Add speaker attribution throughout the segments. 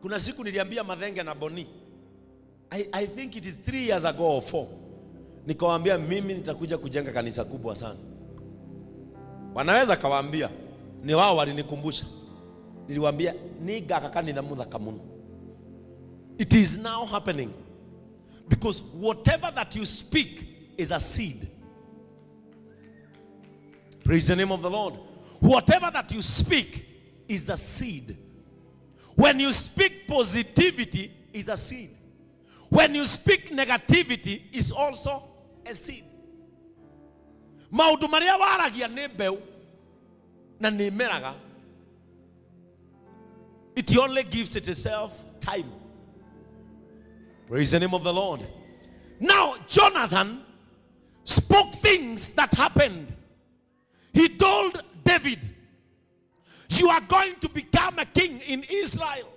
Speaker 1: Kuna siku niliambia Mathenge na Boni, I think it is 3 years ago or 4. Nikawaambia mimi nitakuja kujenga kanisa kubwa sana. Wanaweza kawaambia, ni wao walinikumbusha. Niliwaambia niga kakanitha muthaka muno. It is now happening. Because whatever that you speak is a seed. Praise the name of the Lord. Whatever that you speak is the seed. When you speak positivity, is a seed. When you speak negativity, is also a seed. Maundu maria waragia ni mbeu na ni meraga. It only gives itself time. Praise the name of the Lord. Now Jonathan spoke things that happened. He told David, you are going to become a king in Israel.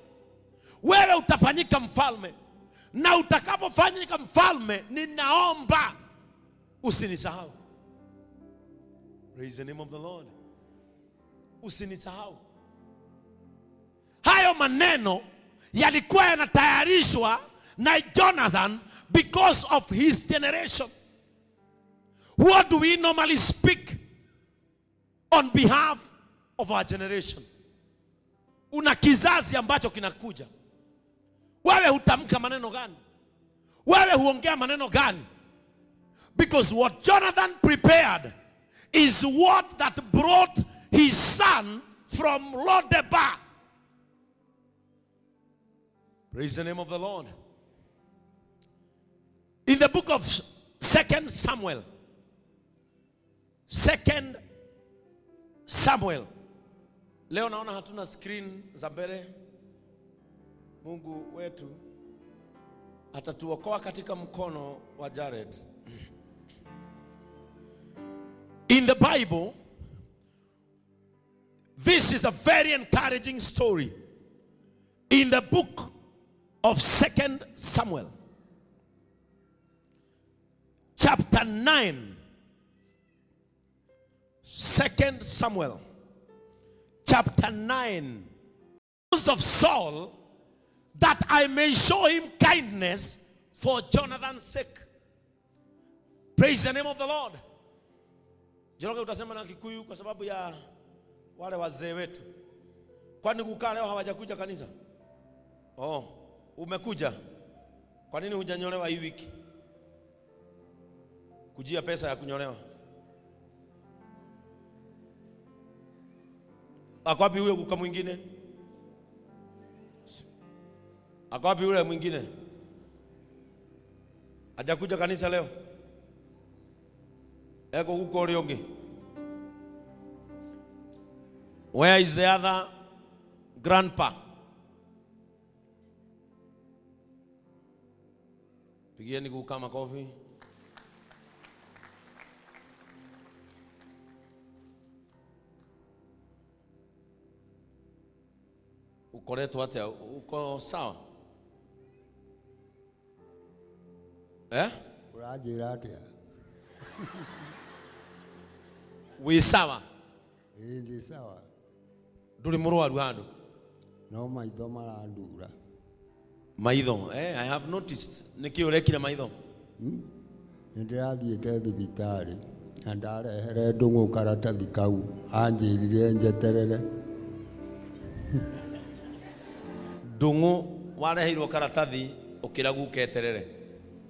Speaker 1: Wewe utafanyika mfalme. Na utakapofanyika mfalme, ninaomba usinisahau. Praise the name of the Lord. Usinisahau. Hayo maneno yalikuwa yanatayarishwa na Jonathan because of his generation. What do we normally speak on behalf of our generation? Una kizazi ambacho kinakuja. Wewe hutamka maneno gani? Wewe huongea maneno gani? Because what Jonathan prepared is what that brought his son from Lodebar. Praise the name of the Lord. In the book of 2 Samuel. 2 Samuel. Leo naona hatuna screen za mbele. Mungu wetu atatuokoa katika mkono wa Jared. In the Bible, this is a very encouraging story. In the book of 2 Samuel, chapter 9. 2 Samuel, chapter 9. Of Saul, that I may show him kindness for Jonathan's sake. Praise the name of the Lord. Joroge utasema na Kikuyu kwa sababu ya wale wazee wetu. Kwani Guka leo hawajakuja kanisa? Oh, umekuja. Kwa nini hujanyolewa hii wiki? Kujia pesa ya kunyolewa. Ako wapi huyo Guka mwingine? Ako wapi yule mwingine? Hajakuja kanisa leo? Eko huko Riongi. Where is the other grandpa? Pigieni Guka makofi. Ukoletu atia, uko sawa?
Speaker 2: Urajira atia.
Speaker 1: We sawa?
Speaker 2: Ndi sawa.
Speaker 1: Nduri murwaru handu?
Speaker 2: No maitho marandura.
Speaker 1: Maitho, I have noticed. Niki urekire maitho?
Speaker 2: Ndirathiete thibitari. Na ndarehere ndungu karatathi kau. Anjirire njeterere.
Speaker 1: Ndungu wareheirwo karatathi ukiragu keterere.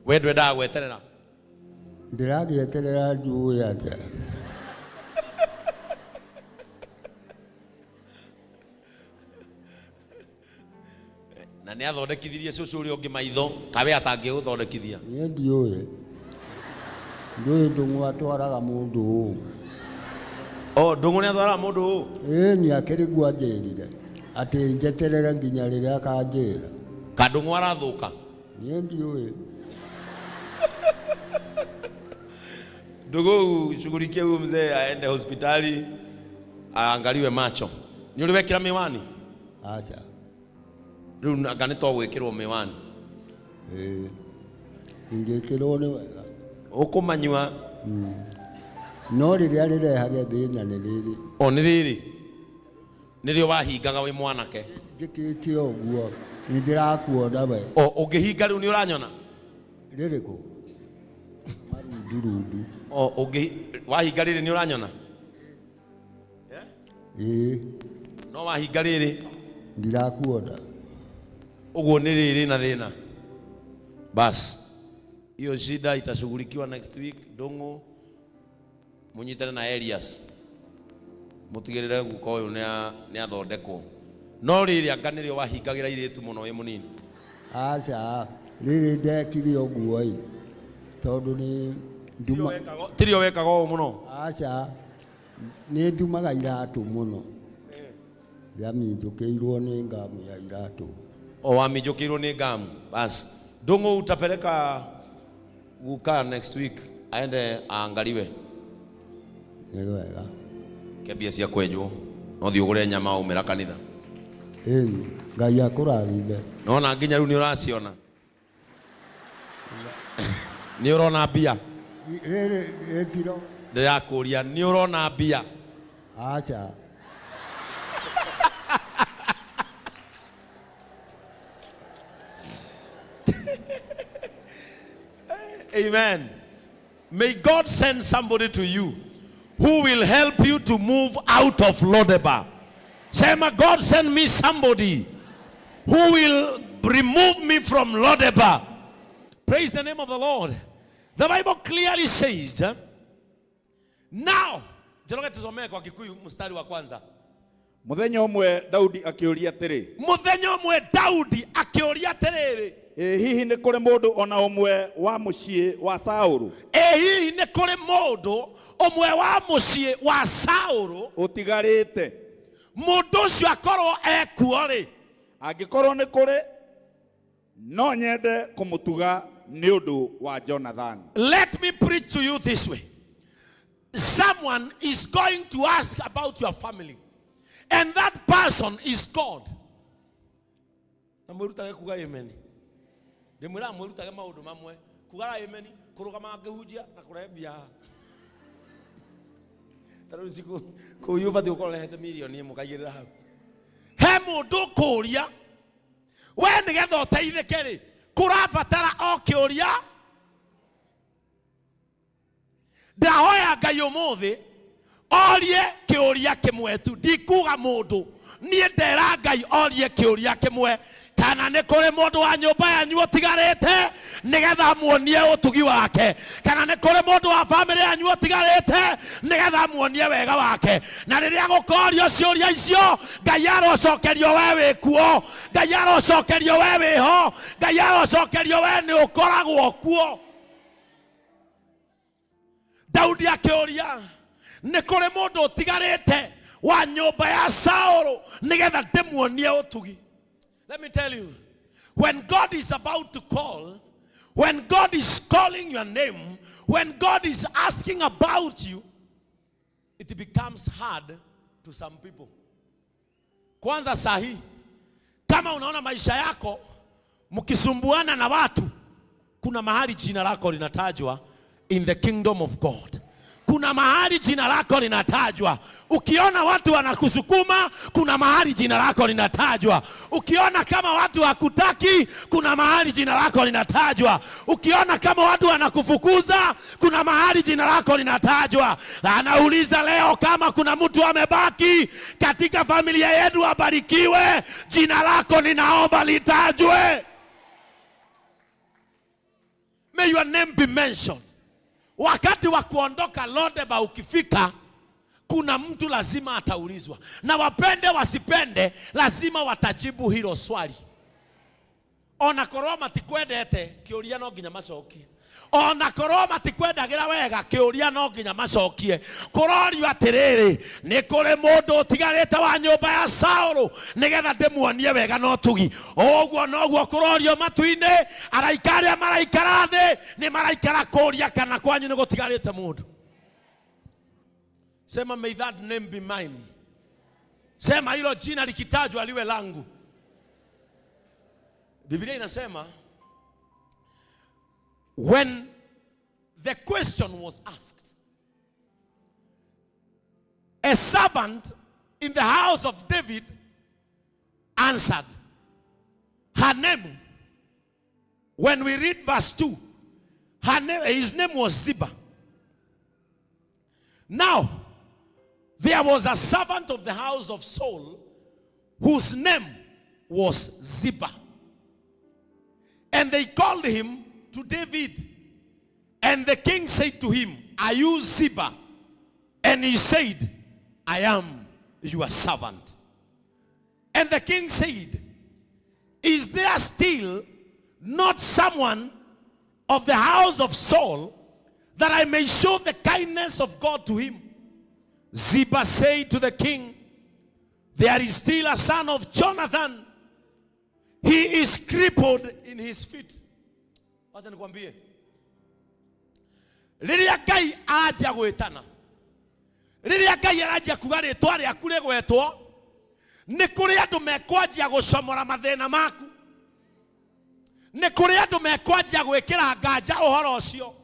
Speaker 1: We ndwenda gweterera?
Speaker 2: Ndiragieterera njui atia.
Speaker 1: Na ni athondekithirie cucu uri ungi maitho kabe atangi uthondekithia.
Speaker 2: Ni ndiuye. Ndiuye ndungu atwaraga mundu.
Speaker 1: Oh, ndungu ni atwaraga mundu.
Speaker 2: Ni akirigu anjirire. Ati njeterere nginya riria akanjira.
Speaker 1: Kadungu arathuka.
Speaker 2: Ni ndiuye.
Speaker 1: Ndugu shughulikie huyo mzee aende hospitali aangaliwe macho. Ni uliwekira miwani?
Speaker 2: Acha.
Speaker 1: Riu nganitwa gwikirwo miwani.
Speaker 2: Ingekirwo ni wega.
Speaker 1: Ukumanywa.
Speaker 2: No riria rirehage thina ni riri.
Speaker 1: O ni riri. Nirio wahingaga wi mwanake.
Speaker 2: Njikite oguo. Ndirakuona we.
Speaker 1: O ungihinga riu ni uranyona?
Speaker 2: Ririko. Marundu.
Speaker 1: O wahinga riri ni uranyona? No wahinga riri
Speaker 2: ndirakuona.
Speaker 1: Uguo ni riri na thina. Bas. Hiyo shida itashughulikiwa next week. Dongo munyitane na Elias. Mutigirire Guka uyu ni athondekwo. No riri anga nirio wahingagira iritu muno wi munini.
Speaker 2: Acha riri ndekire uguo i. Tondu ni nduma
Speaker 1: tirio wekaga o muno.
Speaker 2: Acha ni ndumaga iratu muno. Yaminjukiirwo ni ngamu ya iratu.
Speaker 1: O waminjukiirwo ni ngamu. Bas. Dongo utapeleka Guka next week aende aangaliwe.
Speaker 2: Ni wega.
Speaker 1: Kebia cia kwenjwo. No thiugure nyama umira kanitha.
Speaker 2: Ngai akurathime.
Speaker 1: No na nginya riu ni uraciona. Ni urona bia.
Speaker 2: Tiro.
Speaker 1: Ndirakuria ni urona bia.
Speaker 2: Acha.
Speaker 1: Amen. May God send somebody to you who will help you to move out of Lodeba. Say, my God, send me somebody who will remove me from Lodeba. Praise the name of the Lord. The Bible clearly says, now, tusomee kwa Kikuyu mstari wa kwanza.
Speaker 3: Muthenya umwe Daudi akiuria atiri.
Speaker 1: Muthenya umwe Daudi akiuria atiriri.
Speaker 3: Hihi ni kuri mundu ona umwe wa mucii wa Saulu.
Speaker 1: Hihi ni kuri mundu umwe wa mucii wa Saulu
Speaker 3: utigarite.
Speaker 1: Mundu ucio akorwo ekuo ri.
Speaker 3: Angikorwo ni kuri no nyende kumutuga ni undu wa Jonathan.
Speaker 1: Let me preach to you this way. Someone is going to ask about your family, and that person is God. Namurutage kuga amen. Ndimwira murutage maundu mamwe kuga amen kurugama ngehunjia na kurebia. Taro siku kuyuba thio korehete milioni mukagirira hau. He mundu kuria we nigetha uteithike ri kurabatara o kiuria. Ndahoya Ngai umuthi orie kiuria kimwe tu ndikuga mundu nie ndera Ngai orie kiuria kimwe kana ni kuri mundu wa nyumba yanyu utigarite nigetha muonie utugi wake kana ni kuri mundu wa family yanyu utigarite nigetha muonie wega wake na riria gukorio ciuria icio Ngai arocokerio we wikuo Ngai arocokerio we wiho Ngai arocokerio we ni ukoragwo kuo. Daudi akiuria ni kuri mundu utigarite wa nyumba ya Saulu nigetha ndimuonie utugi. Let me tell you, when God is about to call, when God is calling your name, when God is asking about you, it becomes hard to some people. Kwanza sahi, kama unaona maisha yako mkisumbuana na watu, kuna mahali jina lako linatajwa in the kingdom of God. Kuna mahali jina lako linatajwa. Ukiona watu wanakusukuma, kuna mahali jina lako linatajwa. Ukiona kama watu hakutaki, kuna mahali jina lako linatajwa. Ukiona kama watu wanakufukuza, kuna mahali jina lako linatajwa. Na anauliza leo kama kuna mtu amebaki katika familia yenu abarikiwe, jina lako ninaomba litajwe. May your name be mentioned. Wakati wa kuondoka Lodeba ukifika, kuna mtu lazima ataulizwa. Na wapende wasipende, lazima watajibu hilo swali. Ona koroma tikwendete, kiuria no nginya macokie. Ona koroma tikwendagira wega, kiuria no nginya macokie. Kurorio atiriri, ni kuri mundu utigarite wa nyumba ya Saulu, nigetha ndimuonie wega no tugi. Oguo noguo kurorio matuine, araikaria maraikara thi, ni maraikara kuria kana kwanyu ni gutigarite mundu. Sema may that name be mine. Sema hilo jina likitajwa liwe langu. Biblia inasema when the question was asked, a servant in the house of David answered, her name, when we read verse 2, his name was Ziba. Now, there was a servant of the house of Saul whose name was Ziba. And they called him to David. And the king said to him, "Are you Ziba?" And he said, "I am your servant." And the king said, "Is there still not someone of the house of Saul, that I may show the kindness of God to him?" Ziba said to the king, "There is still a son of Jonathan. He is crippled in his feet." Wacha nikwambie, riria Ngai aja gwetana, riria Ngai araja kuga ritwa riaku rigwetwo, ni kuri andu mekwanjia gucomora mathina maku, ni kuri andu mekwanjia gwikira nganja uhoro ucio,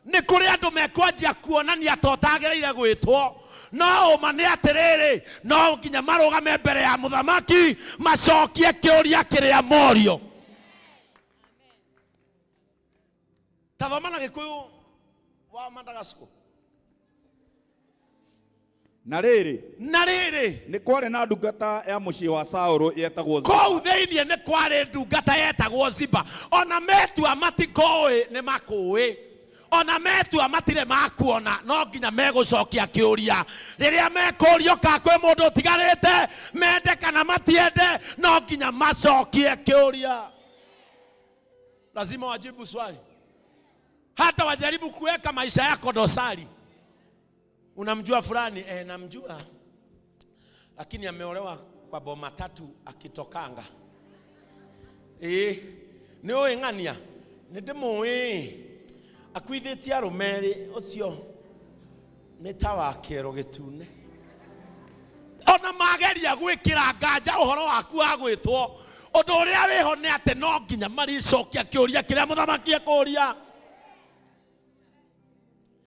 Speaker 1: ni kuri andu mekwanjia kuonania to tagereire gwitwo. No mane atiriri, no nginya marugame mbere ya muthamaki macokie kiuria kiria morio. Tathoma na Gikuyu wa Madagascar.
Speaker 3: Na rĩrĩ
Speaker 1: nĩ
Speaker 3: kwarĩ na ndungata ya mũciĩ wa Saũlũ yetagwo Ziba.
Speaker 1: Kũu thĩinĩ nĩ kwarĩ ndungata yetagwo Ziba. Ona metua matikũĩ nĩ makũĩ, ona metua matire makuona, no nginya megũcokia kĩũria. Rĩrĩa mekũrio ka kwĩ mũndũ ũtigarĩte, mende kana matiende, no nginya macokie kĩũria. Lazima wajibu swali. Hata wajaribu kuweka maisha yako dosari. Unamjua fulani? Namjua, lakini ameolewa kwa boma tatu akitokanga. Ni oe ngania, ni ndimũĩ akwithitie arumeri ucio ni tawa kero gitune. Ona mageria gwikira nganja uhoro waku wa gwitwo, undu uria wiho ni ate no nginya maricokia kiuria kiria muthamaki akuria.